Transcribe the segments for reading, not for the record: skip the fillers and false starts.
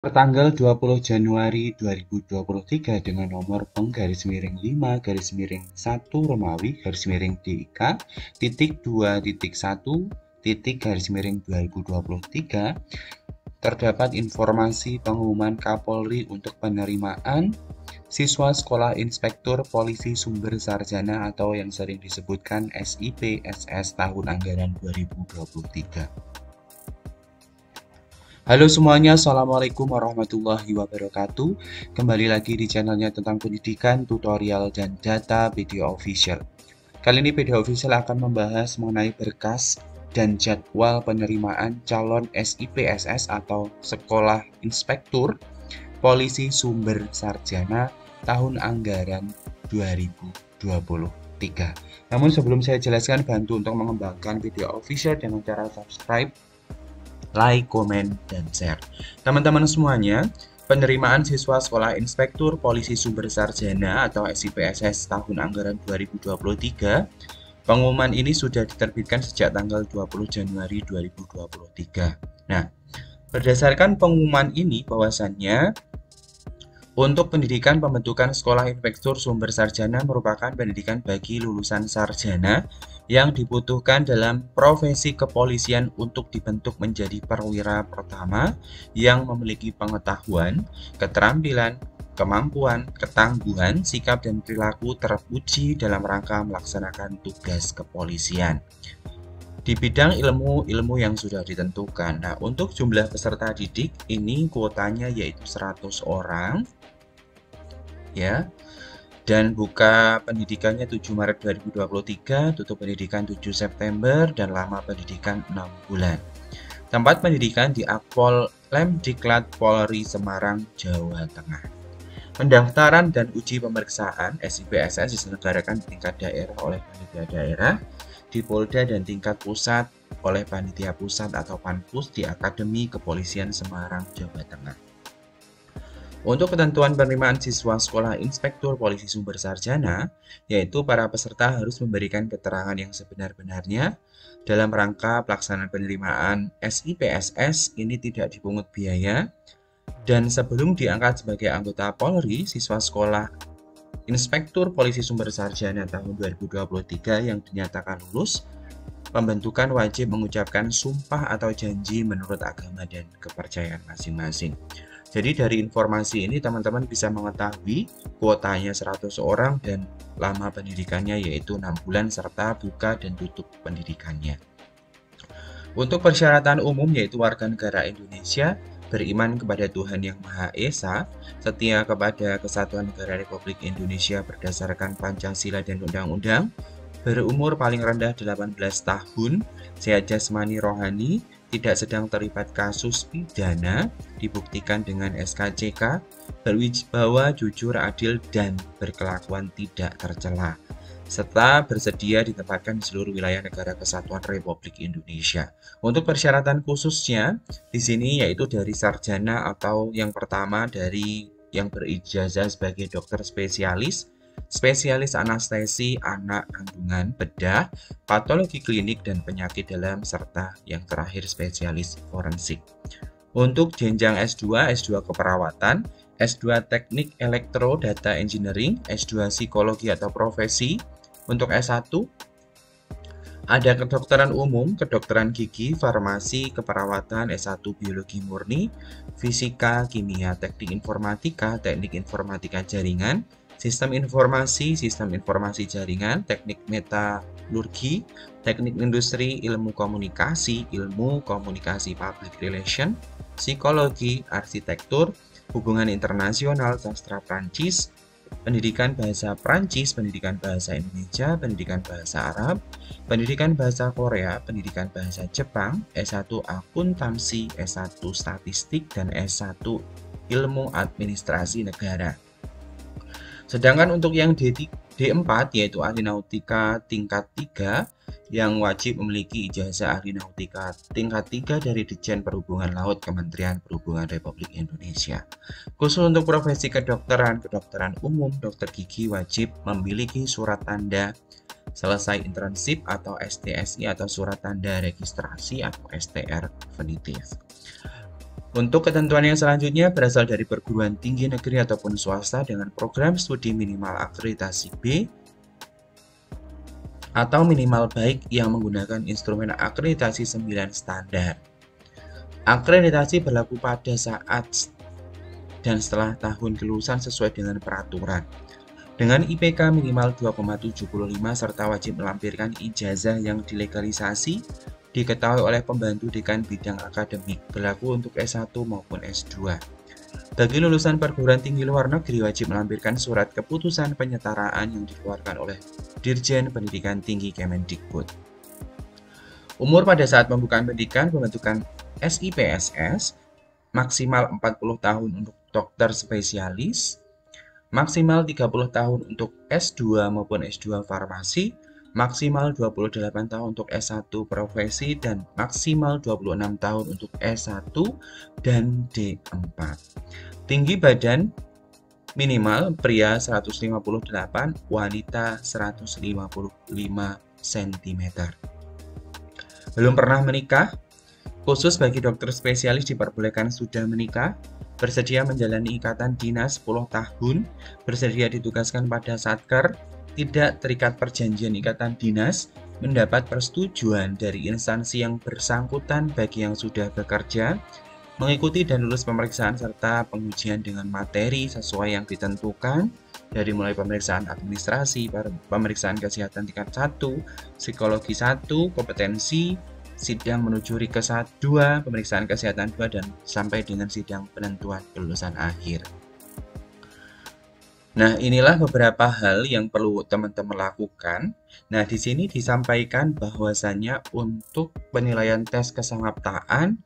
Pertanggal 20 Januari 2023 dengan nomor peng-5-1 Romawi DIK titik 2.1 titik terdapat informasi pengumuman Kapolri untuk penerimaan siswa sekolah inspektur polisi sumber sarjana atau yang sering disebutkan SIPSS tahun anggaran 2023. Halo semuanya, Assalamualaikum warahmatullahi wabarakatuh. Kembali lagi di channelnya tentang pendidikan, tutorial, dan data PD Official. Kali ini PD Official akan membahas mengenai berkas dan jadwal penerimaan calon SIPSS atau Sekolah Inspektur Polisi Sumber Sarjana tahun anggaran 2023. Namun sebelum saya jelaskan, bantu untuk mengembangkan video official dengan cara subscribe, like, komen, dan share. Teman-teman semuanya, penerimaan siswa Sekolah Inspektur Polisi Sumber Sarjana atau SIPSS tahun anggaran 2023, pengumuman ini sudah diterbitkan sejak tanggal 20 Januari 2023. Nah, berdasarkan pengumuman ini bahwasannya untuk pendidikan pembentukan Sekolah Inspektur Sumber Sarjana merupakan pendidikan bagi lulusan sarjana yang dibutuhkan dalam profesi kepolisian untuk dibentuk menjadi perwira pertama yang memiliki pengetahuan, keterampilan, kemampuan, ketangguhan, sikap, dan perilaku teruji dalam rangka melaksanakan tugas kepolisian di bidang ilmu yang sudah ditentukan. Nah, untuk jumlah peserta didik ini kuotanya yaitu 100 orang ya. Dan buka pendidikannya 7 Maret 2023, tutup pendidikan 7 September, dan lama pendidikan 6 bulan. Tempat pendidikan di Akpol Lemdiklat Polri Semarang, Jawa Tengah. Pendaftaran dan uji pemeriksaan SIPSS diselenggarakan di tingkat daerah oleh panitia daerah, di Polda dan tingkat pusat oleh panitia pusat atau Panpus di Akademi Kepolisian Semarang, Jawa Tengah. Untuk ketentuan penerimaan siswa Sekolah Inspektur Polisi Sumber Sarjana, yaitu para peserta harus memberikan keterangan yang sebenar-benarnya dalam rangka pelaksanaan penerimaan SIPSS ini tidak dipungut biaya, dan sebelum diangkat sebagai anggota Polri, siswa Sekolah Inspektur Polisi Sumber Sarjana tahun 2023 yang dinyatakan lulus, pembentukan wajib mengucapkan sumpah atau janji menurut agama dan kepercayaan masing-masing. Jadi dari informasi ini teman-teman bisa mengetahui kuotanya 100 orang dan lama pendidikannya yaitu 6 bulan serta buka dan tutup pendidikannya. Untuk persyaratan umum yaitu warga negara Indonesia, beriman kepada Tuhan Yang Maha Esa, setia kepada Kesatuan Negara Republik Indonesia berdasarkan Pancasila dan Undang-Undang, berumur paling rendah 18 tahun, sehat jasmani rohani, tidak sedang terlibat kasus pidana, dibuktikan dengan SKCK, berwibawa, jujur, adil, dan berkelakuan tidak tercela, serta bersedia ditempatkan di seluruh wilayah negara kesatuan Republik Indonesia. Untuk persyaratan khususnya di sini yaitu dari sarjana atau yang pertama dari yang berijazah sebagai dokter spesialis, spesialis anestesi anak kandungan, bedah, patologi klinik dan penyakit dalam, serta yang terakhir spesialis forensik. Untuk jenjang S2, S2 keperawatan, S2 teknik elektro data engineering, S2 psikologi atau profesi. Untuk S1 ada kedokteran umum, kedokteran gigi, farmasi, keperawatan, S1 biologi murni, fisika, kimia, teknik informatika jaringan, sistem informasi jaringan, teknik metalurgi, teknik industri, ilmu komunikasi public relation, psikologi, arsitektur, hubungan internasional, sastra Prancis, pendidikan bahasa Prancis, pendidikan bahasa Indonesia, pendidikan bahasa Arab, pendidikan bahasa Korea, pendidikan bahasa Jepang, S1 akuntansi, S1 statistik, dan S1 ilmu administrasi negara. Sedangkan untuk yang D4 yaitu ahli nautika tingkat 3 yang wajib memiliki ijazah ahli nautika tingkat 3 dari Ditjen Perhubungan Laut Kementerian Perhubungan Republik Indonesia. Khusus untuk profesi kedokteran umum, dokter gigi wajib memiliki surat tanda selesai internship atau STSI atau surat tanda registrasi atau STR definitif. Untuk ketentuan yang selanjutnya berasal dari perguruan tinggi negeri ataupun swasta dengan program studi minimal akreditasi B atau minimal baik yang menggunakan instrumen akreditasi 9 standar. Akreditasi berlaku pada saat dan setelah tahun kelulusan sesuai dengan peraturan. Dengan IPK minimal 2,75 serta wajib melampirkan ijazah yang dilegalisasi diketahui oleh pembantu dekan bidang akademik, berlaku untuk S1 maupun S2. Bagi lulusan perguruan tinggi luar negeri wajib melampirkan surat keputusan penyetaraan yang dikeluarkan oleh Dirjen Pendidikan Tinggi Kemendikbud. Umur pada saat pembukaan pendidikan pembentukan SIPSS maksimal 40 tahun untuk dokter spesialis, maksimal 30 tahun untuk S2 maupun S2 farmasi, maksimal 28 tahun untuk S1 profesi, dan maksimal 26 tahun untuk S1 dan D4. Tinggi badan minimal pria 158, wanita 155 cm. Belum pernah menikah? Khusus bagi dokter spesialis diperbolehkan sudah menikah, bersedia menjalani ikatan dinas 10 tahun, bersedia ditugaskan pada satker, tidak terikat perjanjian ikatan dinas, mendapat persetujuan dari instansi yang bersangkutan bagi yang sudah bekerja, mengikuti dan lulus pemeriksaan serta pengujian dengan materi sesuai yang ditentukan, dari mulai pemeriksaan administrasi, pemeriksaan kesehatan tingkat 1, psikologi 1, kompetensi, sidang menuju Rikes 2, pemeriksaan kesehatan 2, dan sampai dengan sidang penentuan kelulusan akhir. Nah, inilah beberapa hal yang perlu teman-teman lakukan. Nah, di sini disampaikan bahwasannya untuk penilaian tes kesangaptaan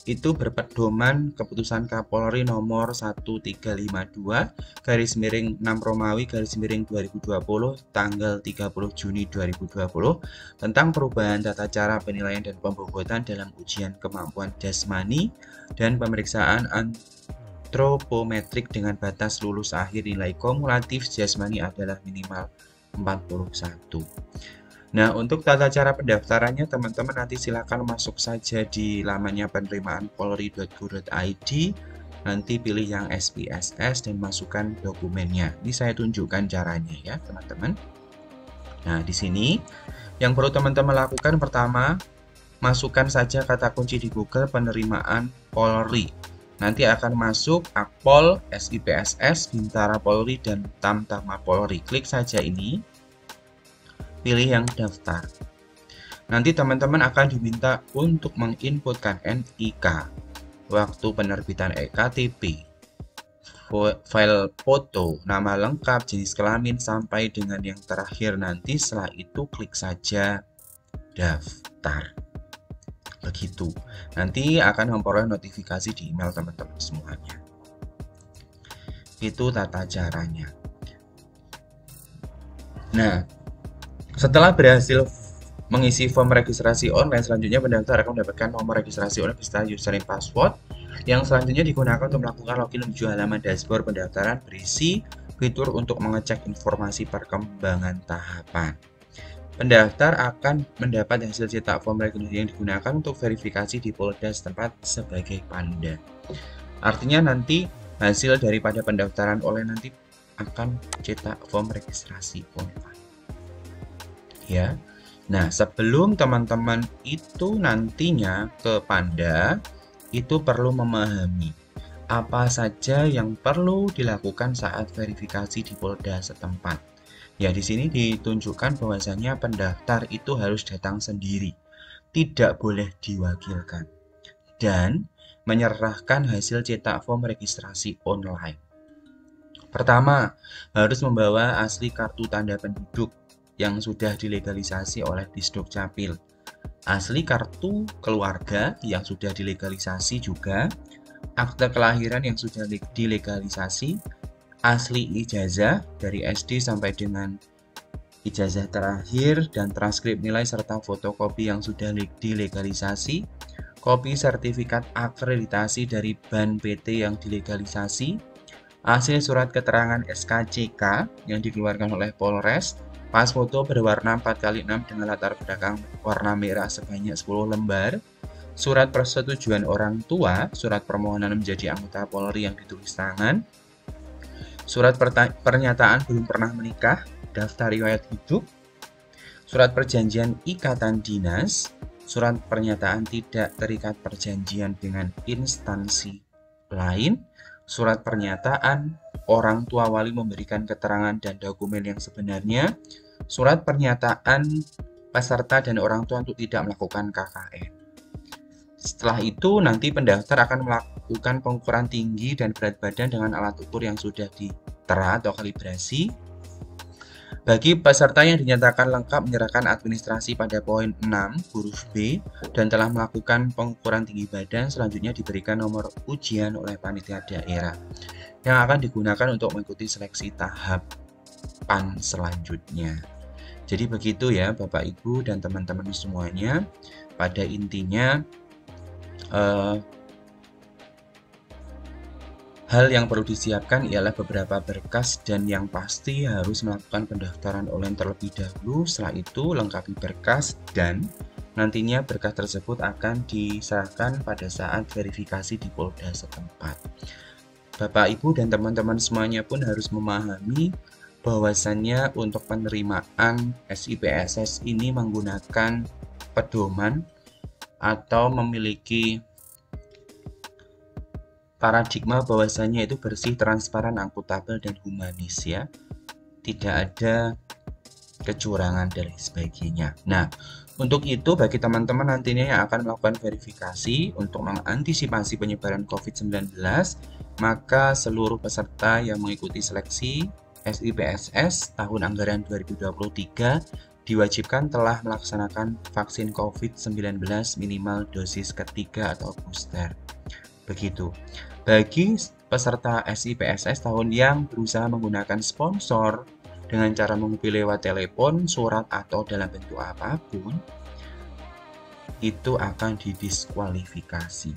itu berpedoman keputusan Kapolri nomor 1352/6 Romawi /2020 tanggal 30 Juni 2020 tentang perubahan tata cara penilaian dan pembobotan dalam ujian kemampuan jasmani dan pemeriksaan antropometrik dengan batas lulus akhir nilai kumulatif jasmani adalah minimal 41. Nah, untuk tata cara pendaftarannya teman-teman nanti silakan masuk saja di lamannya penerimaan polri.go.id, nanti pilih yang SPSS dan masukkan dokumennya. Ini saya tunjukkan caranya ya, teman-teman. Nah, di sini yang perlu teman-teman lakukan pertama, masukkan saja kata kunci di Google penerimaan Polri. Nanti akan masuk Akpol, SIPSS, Bintara Polri, dan Tamtama Polri. Klik saja ini, pilih yang daftar. Nanti teman-teman akan diminta untuk menginputkan NIK, waktu penerbitan EKTP, file foto, nama lengkap, jenis kelamin, sampai dengan yang terakhir nanti. Setelah itu klik saja daftar. Begitu. Nanti akan memperoleh notifikasi di email teman-teman semuanya. Itu tata caranya. Nah, setelah berhasil mengisi form registrasi online, selanjutnya pendaftar akan mendapatkan nomor registrasi online beserta username password yang selanjutnya digunakan untuk melakukan login menuju halaman dashboard pendaftaran berisi fitur untuk mengecek informasi perkembangan tahapan. Pendaftar akan mendapat hasil cetak form registrasi yang digunakan untuk verifikasi di Polda setempat sebagai panda. Artinya nanti hasil daripada pendaftaran online nanti akan cetak form registrasi online. Ya. Nah, sebelum teman-teman itu nantinya ke Panda, itu perlu memahami apa saja yang perlu dilakukan saat verifikasi di Polda setempat. Ya, di sini ditunjukkan bahwasanya pendaftar itu harus datang sendiri, tidak boleh diwakilkan, dan menyerahkan hasil cetak form registrasi online. Pertama, harus membawa asli kartu tanda penduduk yang sudah dilegalisasi oleh Disduk Capil, asli kartu keluarga yang sudah dilegalisasi juga, akte kelahiran yang sudah dilegalisasi, asli ijazah dari SD sampai dengan ijazah terakhir dan transkrip nilai serta fotokopi yang sudah dilegalisasi, kopi sertifikat akreditasi dari BAN PT yang dilegalisasi, hasil surat keterangan SKCK yang dikeluarkan oleh Polres, pas foto berwarna 4x6 dengan latar belakang warna merah sebanyak 10 lembar, surat persetujuan orang tua, surat permohonan menjadi anggota Polri yang ditulis tangan, surat pernyataan belum pernah menikah, daftar riwayat hidup, surat perjanjian ikatan dinas, surat pernyataan tidak terikat perjanjian dengan instansi lain, surat pernyataan orang tua wali memberikan keterangan dan dokumen yang sebenarnya, surat pernyataan peserta dan orang tua untuk tidak melakukan KKN. Setelah itu nanti pendaftar akan melakukan pengukuran tinggi dan berat badan dengan alat ukur yang sudah ditera atau kalibrasi. Bagi peserta yang dinyatakan lengkap menyerahkan administrasi pada poin 6 huruf B dan telah melakukan pengukuran tinggi badan, selanjutnya diberikan nomor ujian oleh panitia daerah yang akan digunakan untuk mengikuti seleksi tahapan selanjutnya. Jadi begitu ya Bapak Ibu dan teman-teman semuanya. Pada intinya hal yang perlu disiapkan ialah beberapa berkas dan yang pasti harus melakukan pendaftaran online terlebih dahulu. Setelah itu lengkapi berkas dan nantinya berkas tersebut akan diserahkan pada saat verifikasi di Polda setempat. Bapak, Ibu, dan teman-teman semuanya pun harus memahami bahwasannya untuk penerimaan SIPSS ini menggunakan pedoman atau memiliki paradigma bahwasannya itu bersih, transparan, akuntabel, dan humanis ya. Tidak ada kecurangan dan sebagainya. Nah, untuk itu bagi teman-teman nantinya yang akan melakukan verifikasi untuk mengantisipasi penyebaran COVID-19, maka seluruh peserta yang mengikuti seleksi SIPSS tahun anggaran 2023 diwajibkan telah melaksanakan vaksin COVID-19 minimal dosis ketiga atau booster. Begitu. Bagi peserta SIPSS tahun yang berusaha menggunakan sponsor dengan cara menghubungi lewat telepon, surat, atau dalam bentuk apapun, itu akan didiskualifikasi.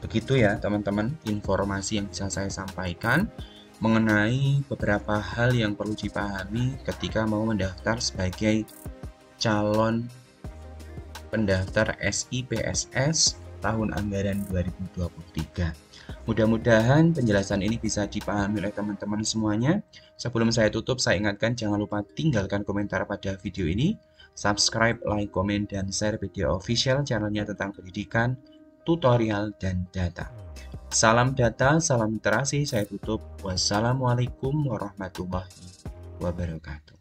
Begitu ya teman-teman, informasi yang bisa saya sampaikan mengenai beberapa hal yang perlu dipahami ketika mau mendaftar sebagai calon pendaftar SIPSS tahun anggaran 2023. Mudah-mudahan penjelasan ini bisa dipahami oleh teman-teman semuanya. Sebelum saya tutup, saya ingatkan jangan lupa tinggalkan komentar pada video ini, subscribe, like, komen, dan share video official channelnya tentang pendidikan, tutorial, dan data. Salam data, salam literasi, saya tutup. Wassalamualaikum warahmatullahi wabarakatuh.